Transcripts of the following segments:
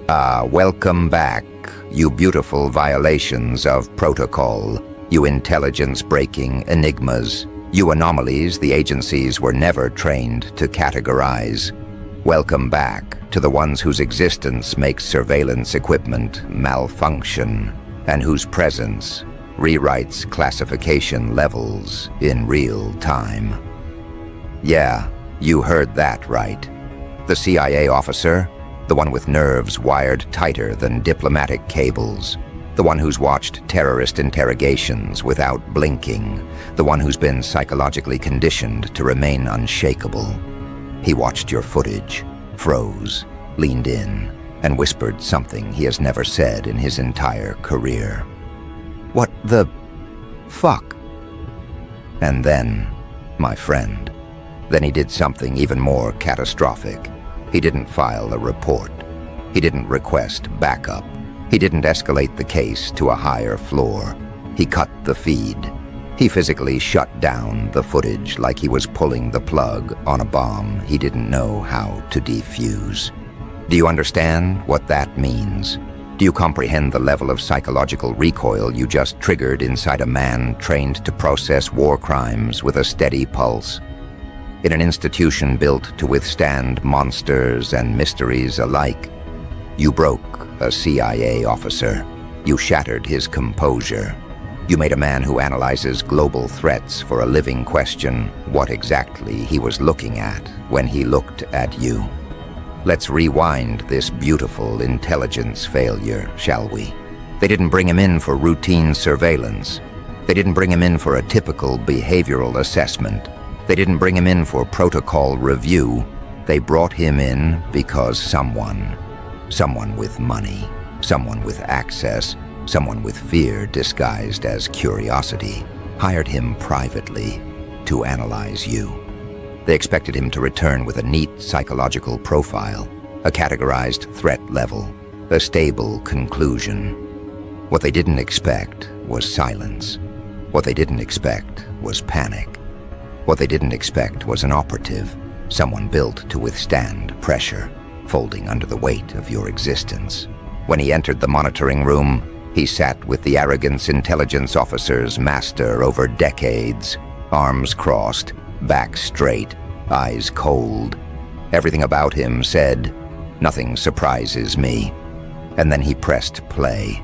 Welcome back, you beautiful violations of protocol, you intelligence-breaking enigmas, you anomalies the agencies were never trained to categorize. Welcome back to the ones whose existence makes surveillance equipment malfunction, and whose presence rewrites classification levels in real time. Yeah, you heard that right. The CIA officer, the one with nerves wired tighter than diplomatic cables, the one who's watched terrorist interrogations without blinking, the one who's been psychologically conditioned to remain unshakable. He watched your footage, froze, leaned in, and whispered something he has never said in his entire career. What the fuck? And then, my friend, then he did something even more catastrophic. He didn't file a report. He didn't request backup. He didn't escalate the case to a higher floor. He cut the feed. He physically shut down the footage like he was pulling the plug on a bomb he didn't know how to defuse. Do you understand what that means? Do you comprehend the level of psychological recoil you just triggered inside a man trained to process war crimes with a steady pulse? In an institution built to withstand monsters and mysteries alike, you broke a CIA officer. You shattered his composure. You made a man who analyzes global threats for a living question what exactly he was looking at when he looked at you. Let's rewind this beautiful intelligence failure, shall we? They didn't bring him in for routine surveillance. They didn't bring him in for a typical behavioral assessment. They didn't bring him in for protocol review. They brought him in because someone with money, someone with access, someone with fear disguised as curiosity, hired him privately to analyze you. They expected him to return with a neat psychological profile, a categorized threat level, a stable conclusion. What they didn't expect was silence. What they didn't expect was panic. What they didn't expect was an operative, someone built to withstand pressure, folding under the weight of your existence. When he entered the monitoring room, he sat with the arrogance intelligence officer's master over decades, arms crossed, back straight, eyes cold. Everything about him said, "Nothing surprises me." And then he pressed play.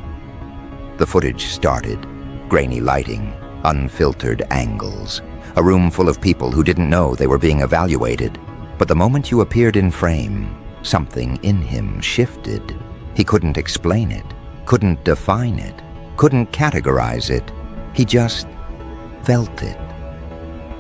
The footage started, grainy lighting, unfiltered angles, a room full of people who didn't know they were being evaluated. But the moment you appeared in frame, something in him shifted. He couldn't explain it, couldn't define it, couldn't categorize it. He just felt it.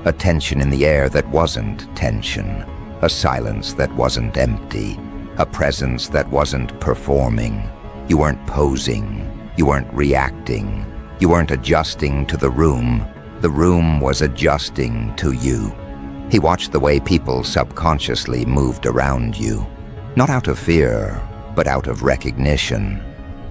A tension in the air that wasn't tension, a silence that wasn't empty, a presence that wasn't performing. You weren't posing, you weren't reacting, you weren't adjusting to the room was adjusting to you. He watched the way people subconsciously moved around you, not out of fear, but out of recognition.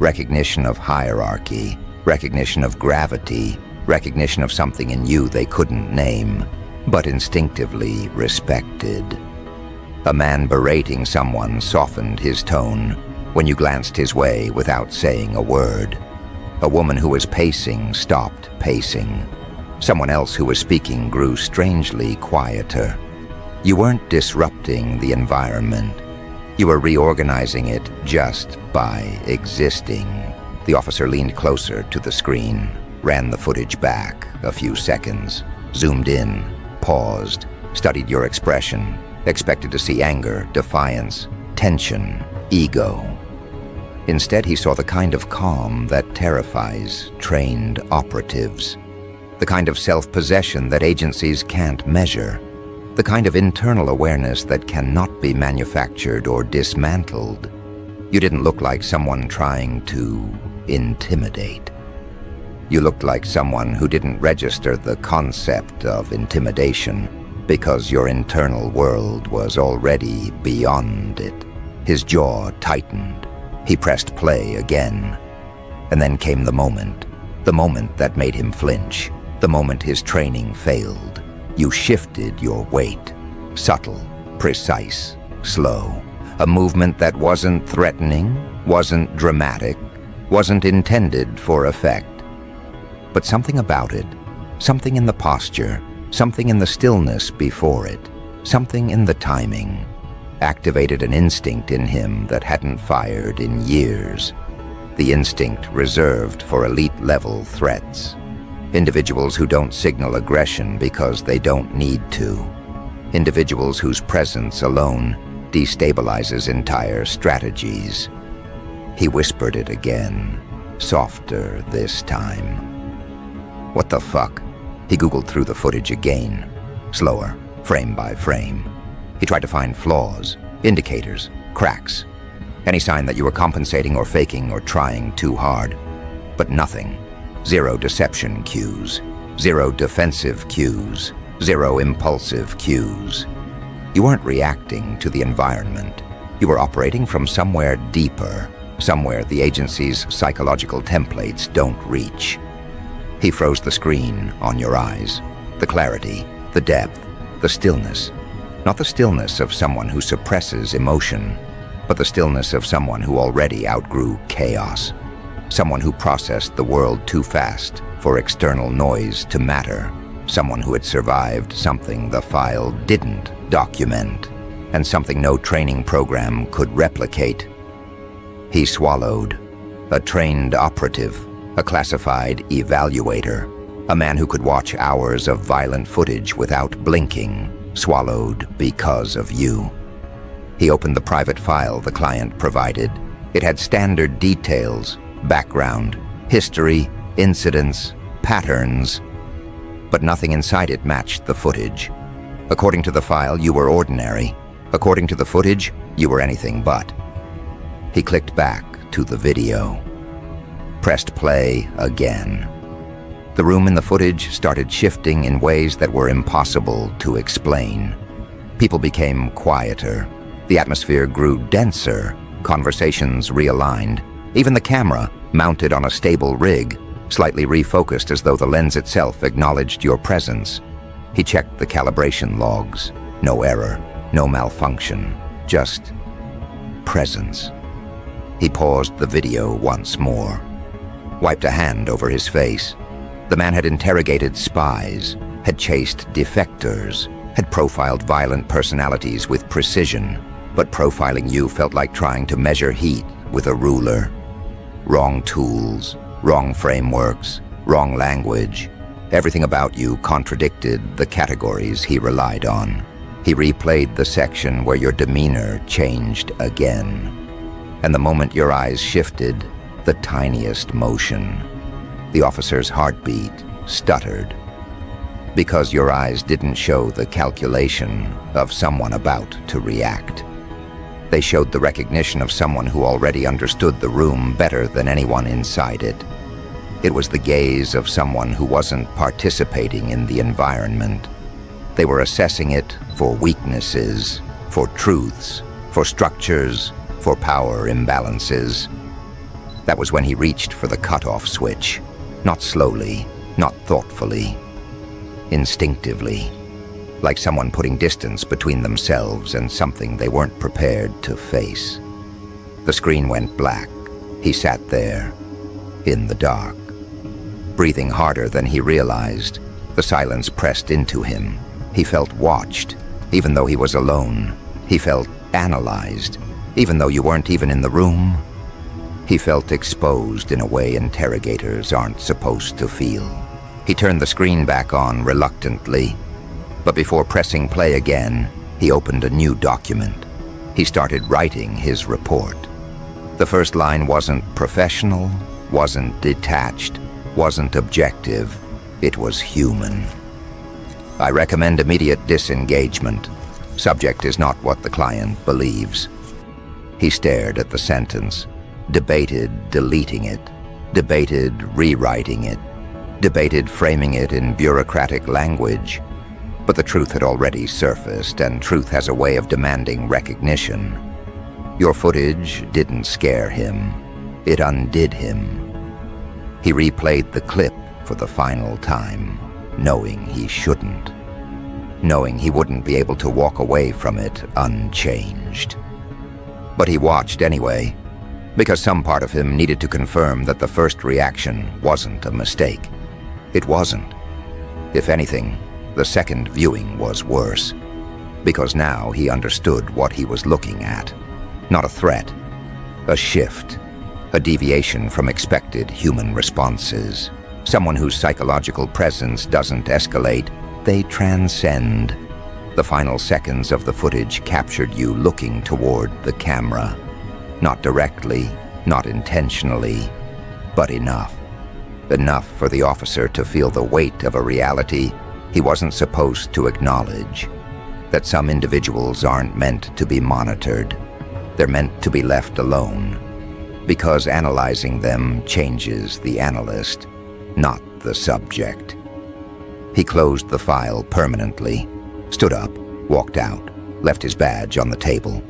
Recognition of hierarchy, recognition of gravity, recognition of something in you they couldn't name, but instinctively respected. A man berating someone softened his tone when you glanced his way without saying a word. A woman who was pacing stopped pacing. Someone else who was speaking grew strangely quieter. You weren't disrupting the environment. You were reorganizing it just by existing. The officer leaned closer to the screen, ran the footage back a few seconds, zoomed in, paused, studied your expression, expected to see anger, defiance, tension, ego. Instead, he saw the kind of calm that terrifies trained operatives, the kind of self-possession that agencies can't measure, the kind of internal awareness that cannot be manufactured or dismantled. You didn't look like someone trying to intimidate. You looked like someone who didn't register the concept of intimidation because your internal world was already beyond it. His jaw tightened. He pressed play again. And then came the moment that made him flinch, the moment his training failed. You shifted your weight, subtle, precise, slow. A movement that wasn't threatening, wasn't dramatic, wasn't intended for effect. But something about it, something in the posture, something in the stillness before it, something in the timing, activated an instinct in him that hadn't fired in years. The instinct reserved for elite-level threats. Individuals who don't signal aggression because they don't need to. Individuals whose presence alone destabilizes entire strategies. He whispered it again, softer this time. What the fuck? He Googled through the footage again, slower, frame by frame. He tried to find flaws, indicators, cracks, any sign that you were compensating or faking or trying too hard. But nothing. Zero deception cues, zero defensive cues, zero impulsive cues. You weren't reacting to the environment. You were operating from somewhere deeper, somewhere the agency's psychological templates don't reach. He froze the screen on your eyes, the clarity, the depth, the stillness. Not the stillness of someone who suppresses emotion, but the stillness of someone who already outgrew chaos. Someone who processed the world too fast for external noise to matter. Someone who had survived something the file didn't document, and something no training program could replicate. He swallowed. A trained operative, a classified evaluator, a man who could watch hours of violent footage without blinking, swallowed because of you. He opened the private file the client provided. It had standard details, background, history, incidents, patterns, but nothing inside it matched the footage. According to the file, you were ordinary. According to the footage, you were anything but. He clicked back to the video. Pressed play again. The room in the footage started shifting in ways that were impossible to explain. People became quieter. The atmosphere grew denser. Conversations realigned. Even the camera, mounted on a stable rig, slightly refocused as though the lens itself acknowledged your presence. He checked the calibration logs. No error, no malfunction, just presence. He paused the video once more, wiped a hand over his face. The man had interrogated spies, had chased defectors, had profiled violent personalities with precision, but profiling you felt like trying to measure heat with a ruler. Wrong tools, wrong frameworks, wrong language. Everything about you contradicted the categories he relied on. He replayed the section where your demeanor changed again. And the moment your eyes shifted, the tiniest motion, the officer's heartbeat stuttered. Because your eyes didn't show the calculation of someone about to react. They showed the recognition of someone who already understood the room better than anyone inside it. It was the gaze of someone who wasn't participating in the environment. They were assessing it for weaknesses, for truths, for structures, for power imbalances. That was when he reached for the cutoff switch, not slowly, not thoughtfully, instinctively, like someone putting distance between themselves and something they weren't prepared to face. The screen went black. He sat there, in the dark, breathing harder than he realized. The silence pressed into him. He felt watched, even though he was alone. He felt analyzed, even though you weren't even in the room. He felt exposed in a way interrogators aren't supposed to feel. He turned the screen back on reluctantly, but before pressing play again, he opened a new document. He started writing his report. The first line wasn't professional, wasn't detached, wasn't objective. It was human. I recommend immediate disengagement. Subject is not what the client believes. He stared at the sentence, debated deleting it, debated rewriting it, debated framing it in bureaucratic language. But the truth had already surfaced, and truth has a way of demanding recognition. Your footage didn't scare him. It undid him. He replayed the clip for the final time, knowing he shouldn't. Knowing he wouldn't be able to walk away from it unchanged. But he watched anyway. Because some part of him needed to confirm that the first reaction wasn't a mistake. It wasn't. If anything, the second viewing was worse. Because now he understood what he was looking at. Not a threat, a shift, a deviation from expected human responses. Someone whose psychological presence doesn't escalate, they transcend. The final seconds of the footage captured you looking toward the camera. Not directly, not intentionally, but enough. Enough for the officer to feel the weight of a reality he wasn't supposed to acknowledge. That some individuals aren't meant to be monitored. They're meant to be left alone. Because analyzing them changes the analyst, not the subject. He closed the file permanently, stood up, walked out, left his badge on the table.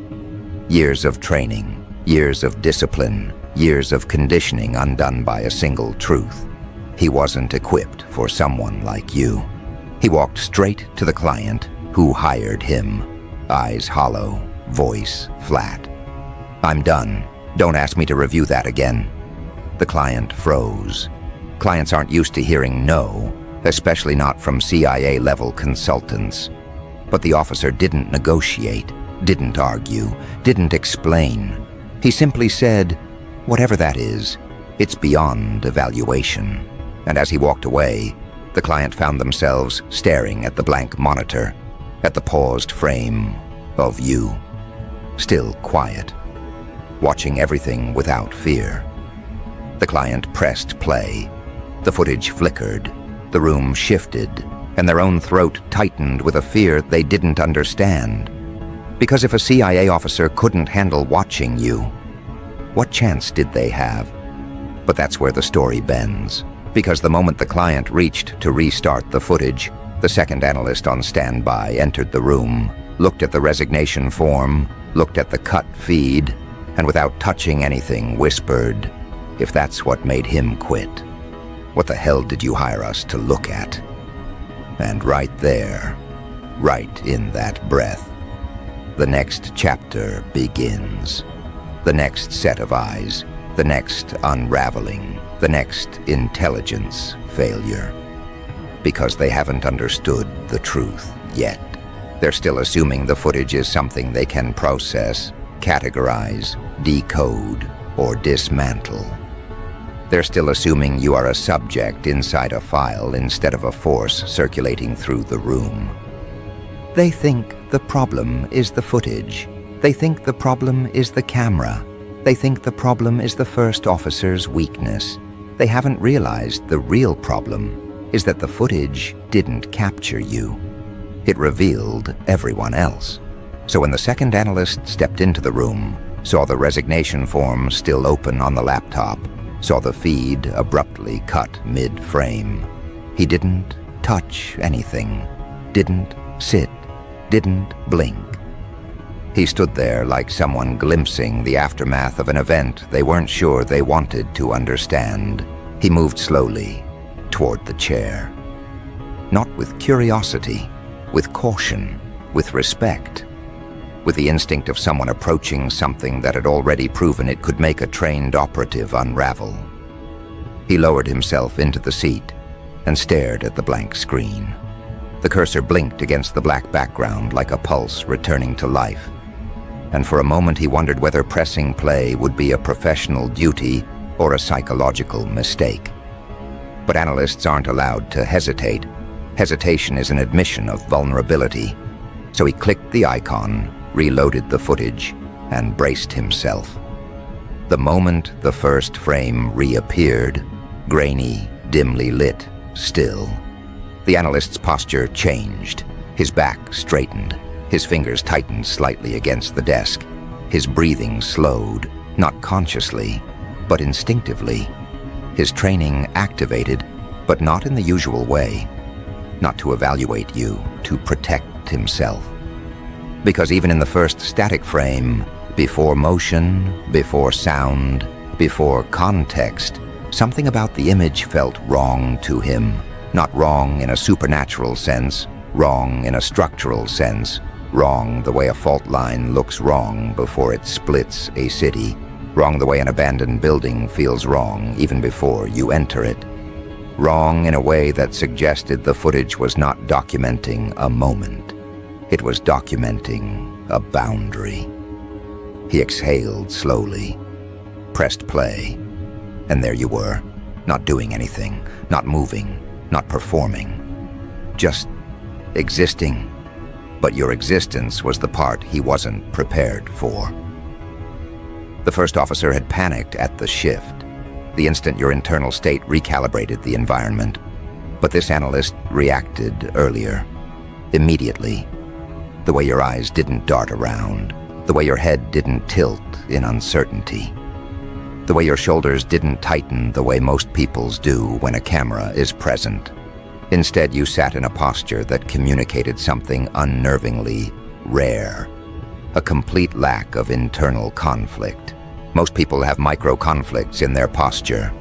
Years of training, years of discipline, years of conditioning undone by a single truth. He wasn't equipped for someone like you. He walked straight to the client who hired him, eyes hollow, voice flat. "I'm done. Don't ask me to review that again." The client froze. Clients aren't used to hearing no, especially not from CIA-level consultants. But the officer didn't negotiate, didn't argue, didn't explain. He simply said, "Whatever that is, it's beyond evaluation." And as he walked away, the client found themselves staring at the blank monitor, at the paused frame of you. Still quiet, watching everything without fear. The client pressed play. The footage flickered, the room shifted, and their own throat tightened with a fear they didn't understand. Because if a CIA officer couldn't handle watching you, what chance did they have? But that's where the story bends. Because the moment the client reached to restart the footage, the second analyst on standby entered the room, looked at the resignation form, looked at the cut feed, and without touching anything whispered, "If that's what made him quit, what the hell did you hire us to look at?" And right there, right in that breath, the next chapter begins. The next set of eyes, the next unraveling, the next intelligence failure. Because they haven't understood the truth yet. They're still assuming the footage is something they can process, categorize, decode, or dismantle. They're still assuming you are a subject inside a file instead of a force circulating through the room. They think the problem is the footage. They think the problem is the camera. They think the problem is the first officer's weakness. They haven't realized the real problem is that the footage didn't capture you. It revealed everyone else. So when the second analyst stepped into the room, saw the resignation form still open on the laptop, saw the feed abruptly cut mid-frame, he didn't touch anything, didn't sit, didn't blink. He stood there like someone glimpsing the aftermath of an event they weren't sure they wanted to understand. He moved slowly toward the chair. Not with curiosity, with caution, with respect, with the instinct of someone approaching something that had already proven it could make a trained operative unravel. He lowered himself into the seat and stared at the blank screen. The cursor blinked against the black background like a pulse returning to life. And for a moment he wondered whether pressing play would be a professional duty or a psychological mistake. But analysts aren't allowed to hesitate. Hesitation is an admission of vulnerability. So he clicked the icon, reloaded the footage, and braced himself. The moment the first frame reappeared, grainy, dimly lit, still, the analyst's posture changed. His back straightened. His fingers tightened slightly against the desk. His breathing slowed, not consciously, but instinctively. His training activated, but not in the usual way. Not to evaluate you, to protect himself. Because even in the first static frame, before motion, before sound, before context, something about the image felt wrong to him. Not wrong in a supernatural sense, wrong in a structural sense, wrong the way a fault line looks wrong before it splits a city. Wrong the way an abandoned building feels wrong even before you enter it. Wrong in a way that suggested the footage was not documenting a moment. It was documenting a boundary. He exhaled slowly, pressed play, and there you were, not doing anything, not moving, not performing, just existing. But your existence was the part he wasn't prepared for. The first officer had panicked at the shift, the instant your internal state recalibrated the environment. But this analyst reacted earlier, immediately. The way your eyes didn't dart around, the way your head didn't tilt in uncertainty, the way your shoulders didn't tighten the way most people's do when a camera is present. Instead, you sat in a posture that communicated something unnervingly rare, a complete lack of internal conflict. Most people have micro-conflicts in their posture,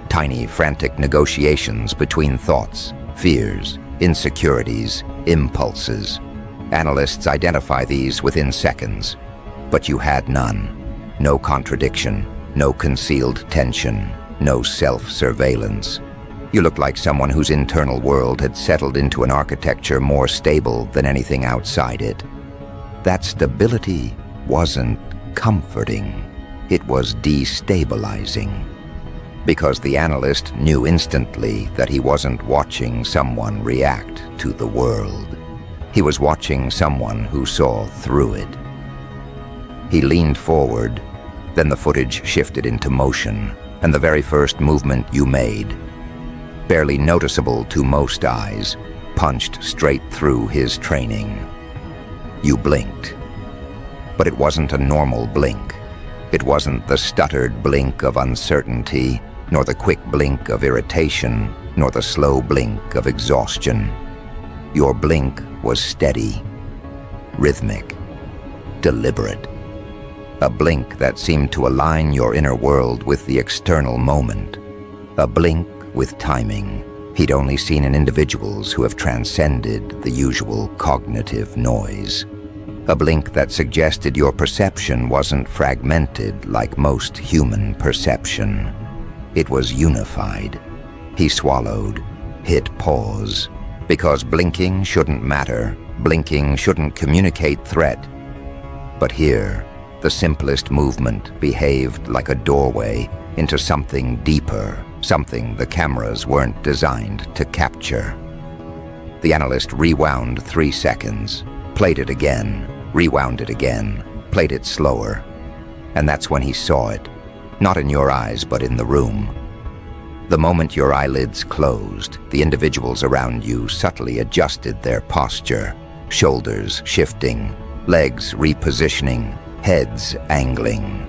tiny, frantic negotiations between thoughts, fears, insecurities, impulses. Analysts identify these within seconds, but you had none. No contradiction, no concealed tension, no self-surveillance. You looked like someone whose internal world had settled into an architecture more stable than anything outside it. That stability wasn't comforting. It was destabilizing. Because the analyst knew instantly that he wasn't watching someone react to the world. He was watching someone who saw through it. He leaned forward, then the footage shifted into motion, and the very first movement you made, barely noticeable to most eyes, punched straight through his training. You blinked. But it wasn't a normal blink. It wasn't the stuttered blink of uncertainty, nor the quick blink of irritation, nor the slow blink of exhaustion. Your blink was steady, rhythmic, deliberate. A blink that seemed to align your inner world with the external moment. A blink with timing he'd only seen in individuals who have transcended the usual cognitive noise. A blink that suggested your perception wasn't fragmented like most human perception. It was unified. He swallowed, hit pause. Because blinking shouldn't matter, blinking shouldn't communicate threat. But here, the simplest movement behaved like a doorway into something deeper, something the cameras weren't designed to capture. The analyst rewound 3 seconds, played it again, rewound it again, played it slower. And that's when he saw it, not in your eyes but in the room. The moment your eyelids closed, the individuals around you subtly adjusted their posture, shoulders shifting, legs repositioning, heads angling,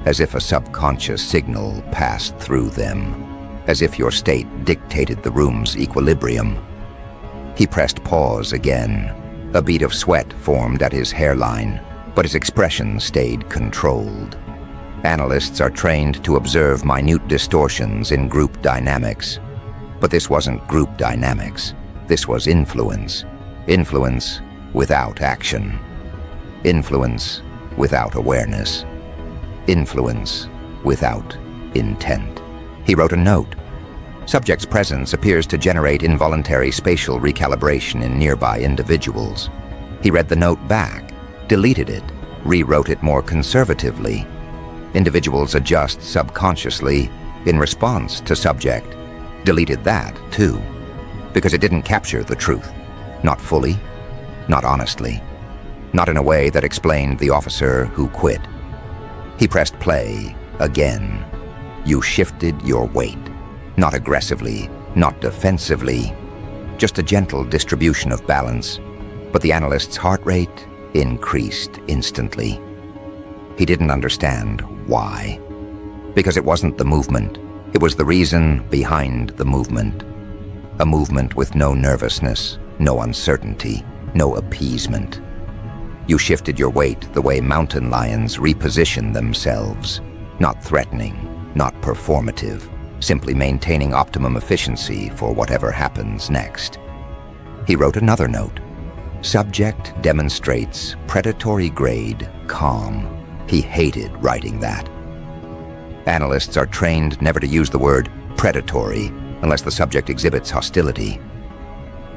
as if a subconscious signal passed through them, as if your state dictated the room's equilibrium. He pressed pause again. A bead of sweat formed at his hairline, but his expression stayed controlled. Analysts are trained to observe minute distortions in group dynamics. But this wasn't group dynamics. This was influence. Influence without action. Influence without awareness. Influence without intent. He wrote a note. Subject's presence appears to generate involuntary spatial recalibration in nearby individuals. He read the note back, deleted it, rewrote it more conservatively. Individuals adjust subconsciously in response to subject. Deleted that, too, because it didn't capture the truth. Not fully, not honestly, not in a way that explained the officer who quit. He pressed play again. You shifted your weight, not aggressively, not defensively, just a gentle distribution of balance. But the analyst's heart rate increased instantly. He didn't understand why. Because it wasn't the movement. It was the reason behind the movement. A movement with no nervousness, no uncertainty, no appeasement. You shifted your weight the way mountain lions reposition themselves. Not threatening, not performative, simply maintaining optimum efficiency for whatever happens next. He wrote another note. Subject demonstrates predatory grade calm. He hated writing that. Analysts are trained never to use the word predatory unless the subject exhibits hostility.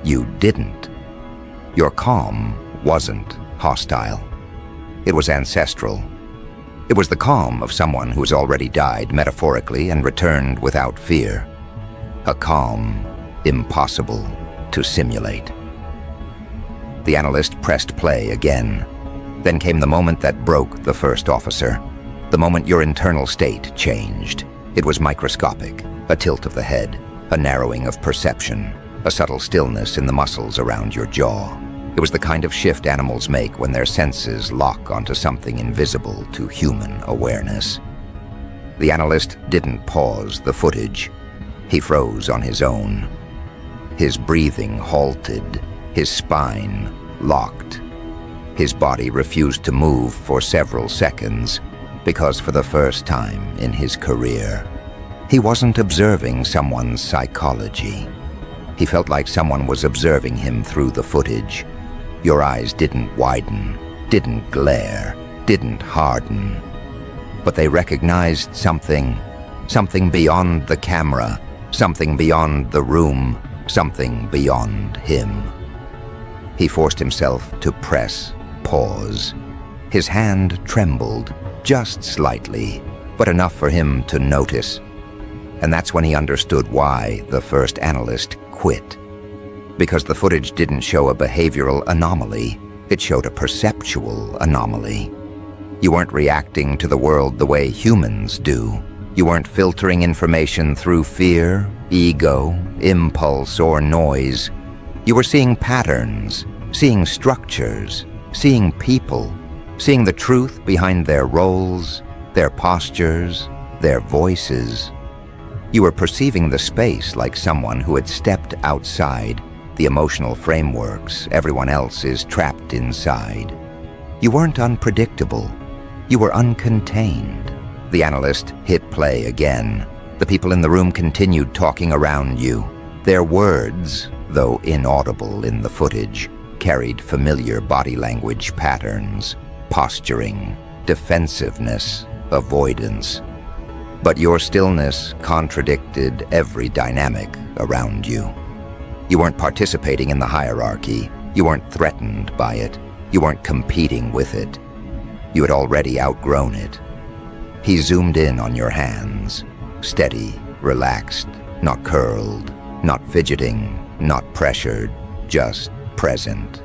You didn't. Your calm wasn't hostile. It was ancestral. It was the calm of someone who has already died metaphorically and returned without fear. A calm impossible to simulate. The analyst pressed play again. Then came the moment that broke the first officer. The moment your internal state changed. It was microscopic, a tilt of the head, a narrowing of perception, a subtle stillness in the muscles around your jaw. It was the kind of shift animals make when their senses lock onto something invisible to human awareness. The analyst didn't pause the footage. He froze on his own. His breathing halted, his spine locked. His body refused to move for several seconds because for the first time in his career, he wasn't observing someone's psychology. He felt like someone was observing him through the footage. Your eyes didn't widen, didn't glare, didn't harden, but they recognized something beyond the camera, something beyond the room, something beyond him. He forced himself to press pause. His hand trembled, just slightly, but enough for him to notice. And that's when he understood why the first analyst quit. Because the footage didn't show a behavioral anomaly, it showed a perceptual anomaly. You weren't reacting to the world the way humans do. You weren't filtering information through fear, ego, impulse, or noise. You were seeing patterns, seeing structures, seeing people, seeing the truth behind their roles, their postures, their voices. You were perceiving the space like someone who had stepped outside the emotional frameworks everyone else is trapped inside. You weren't unpredictable. You were uncontained. The analyst hit play again. The people in the room continued talking around you. Their words, though inaudible in the footage, carried familiar body language patterns, posturing, defensiveness, avoidance. But your stillness contradicted every dynamic around you. You weren't participating in the hierarchy. You weren't threatened by it. You weren't competing with it. You had already outgrown it. He zoomed in on your hands, steady, relaxed, not curled, not fidgeting, not pressured, just present.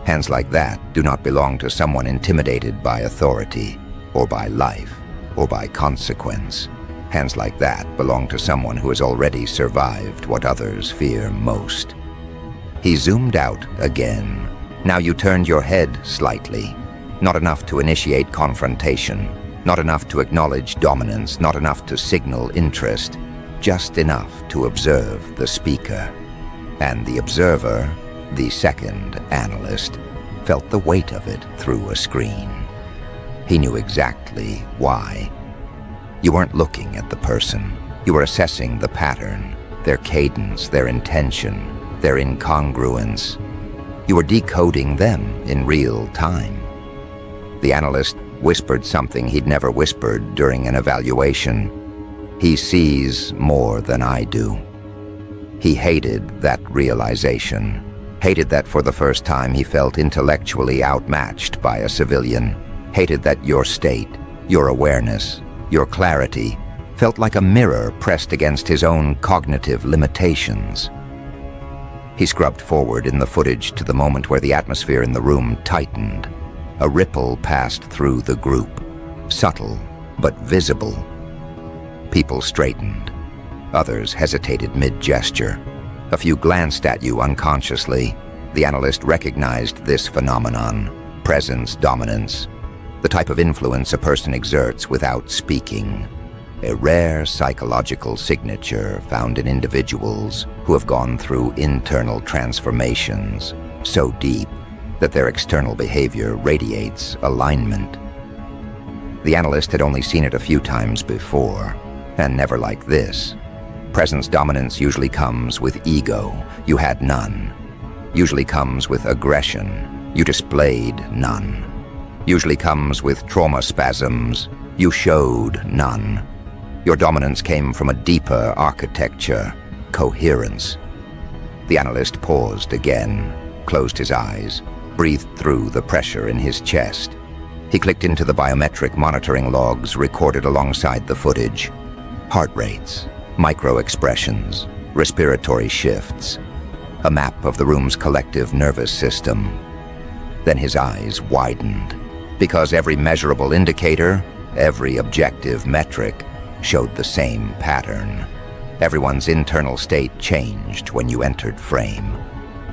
Hands like that do not belong to someone intimidated by authority, or by life, or by consequence. Hands like that belong to someone who has already survived what others fear most. He zoomed out again. Now you turned your head slightly. Not enough to initiate confrontation. Not enough to acknowledge dominance. Not enough to signal interest. Just enough to observe the speaker. And the observer, the second analyst, felt the weight of it through a screen. He knew exactly why. You weren't looking at the person. You were assessing the pattern, their cadence, their intention, their incongruence. You were decoding them in real time. The analyst whispered something he'd never whispered during an evaluation. He sees more than I do. He hated that realization. Hated that for the first time he felt intellectually outmatched by a civilian. Hated that your state, your awareness, your clarity felt like a mirror pressed against his own cognitive limitations. He scrubbed forward in the footage to the moment where the atmosphere in the room tightened. A ripple passed through the group, subtle but visible. People straightened. Others hesitated mid-gesture. A few glanced at you unconsciously. The analyst recognized this phenomenon: presence, dominance, the type of influence a person exerts without speaking. A rare psychological signature found in individuals who have gone through internal transformations so deep that their external behavior radiates alignment. The analyst had only seen it a few times before, and never like this. Presence dominance usually comes with ego. You had none. Usually comes with aggression. You displayed none. Usually comes with trauma spasms. You showed none. Your dominance came from a deeper architecture, coherence. The analyst paused again, closed his eyes, breathed through the pressure in his chest. He clicked into the biometric monitoring logs recorded alongside the footage. Heart rates, micro-expressions, respiratory shifts, a map of the room's collective nervous system. Then his eyes widened, because every measurable indicator, every objective metric, showed the same pattern. Everyone's internal state changed when you entered frame.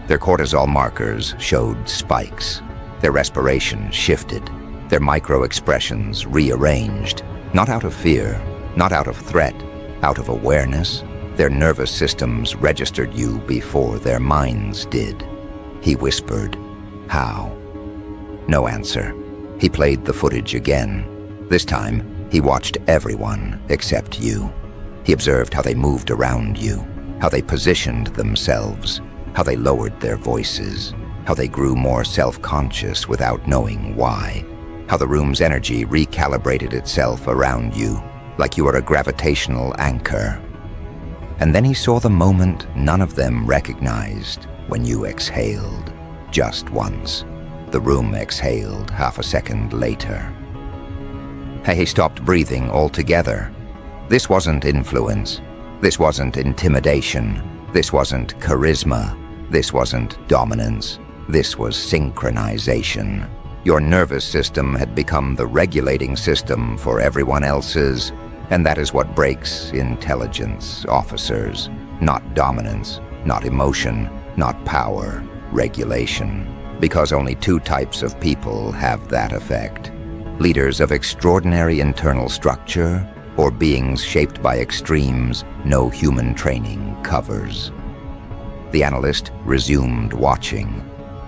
Their cortisol markers showed spikes. Their respiration shifted. Their micro-expressions rearranged, not out of fear, not out of threat, out of awareness. Their nervous systems registered you before their minds did. He whispered, "How?" No answer. He played the footage again. This time, he watched everyone except you. He observed how they moved around you, how they positioned themselves, how they lowered their voices, how they grew more self-conscious without knowing why, how the room's energy recalibrated itself around you, like you were a gravitational anchor. And then he saw the moment none of them recognized when you exhaled, just once. The room exhaled half a second later. He stopped breathing altogether. This wasn't influence. This wasn't intimidation. This wasn't charisma. This wasn't dominance. This was synchronization. Your nervous system had become the regulating system for everyone else's, and that is what breaks intelligence officers. Not dominance, not emotion, not power, regulation. Because only two types of people have that effect. Leaders of extraordinary internal structure, or beings shaped by extremes no human training covers. The analyst resumed watching.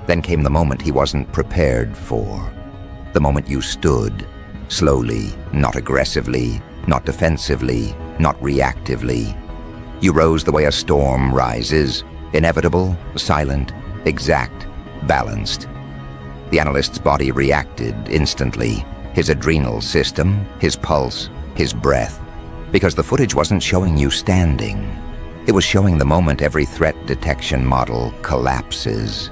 Then came the moment he wasn't prepared for. The moment you stood, slowly, not aggressively, not defensively, not reactively. You rose the way a storm rises, inevitable, silent, exact, balanced. The analyst's body reacted instantly, his adrenal system, his pulse, his breath, because the footage wasn't showing you standing. It was showing the moment every threat detection model collapses.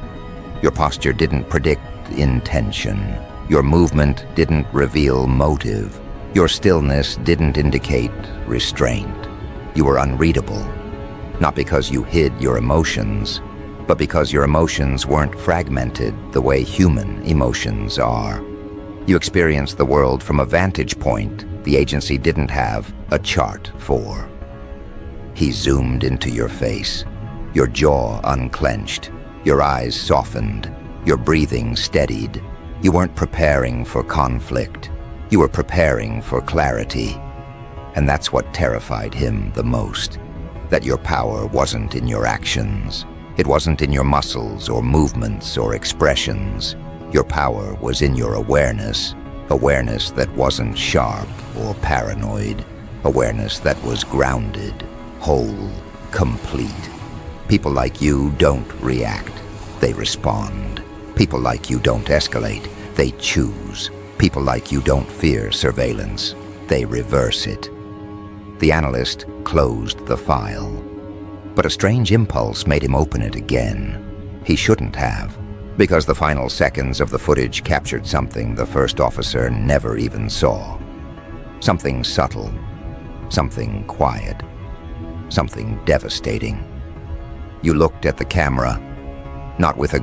Your posture didn't predict intention. Your movement didn't reveal motive. Your stillness didn't indicate restraint. You were unreadable, not because you hid your emotions, but because your emotions weren't fragmented the way human emotions are. You experienced the world from a vantage point the agency didn't have a chart for. He zoomed into your face, your jaw unclenched, your eyes softened, your breathing steadied. You weren't preparing for conflict. You were preparing for clarity. And that's what terrified him the most, that your power wasn't in your actions. It wasn't in your muscles or movements or expressions. Your power was in your awareness, awareness that wasn't sharp or paranoid, awareness that was grounded, whole, complete. People like you don't react, they respond. People like you don't escalate, they choose. People like you don't fear surveillance, they reverse it. The analyst closed the file, but a strange impulse made him open it again. He shouldn't have, because the final seconds of the footage captured something the first officer never even saw. Something subtle, something quiet, something devastating. You looked at the camera, not with a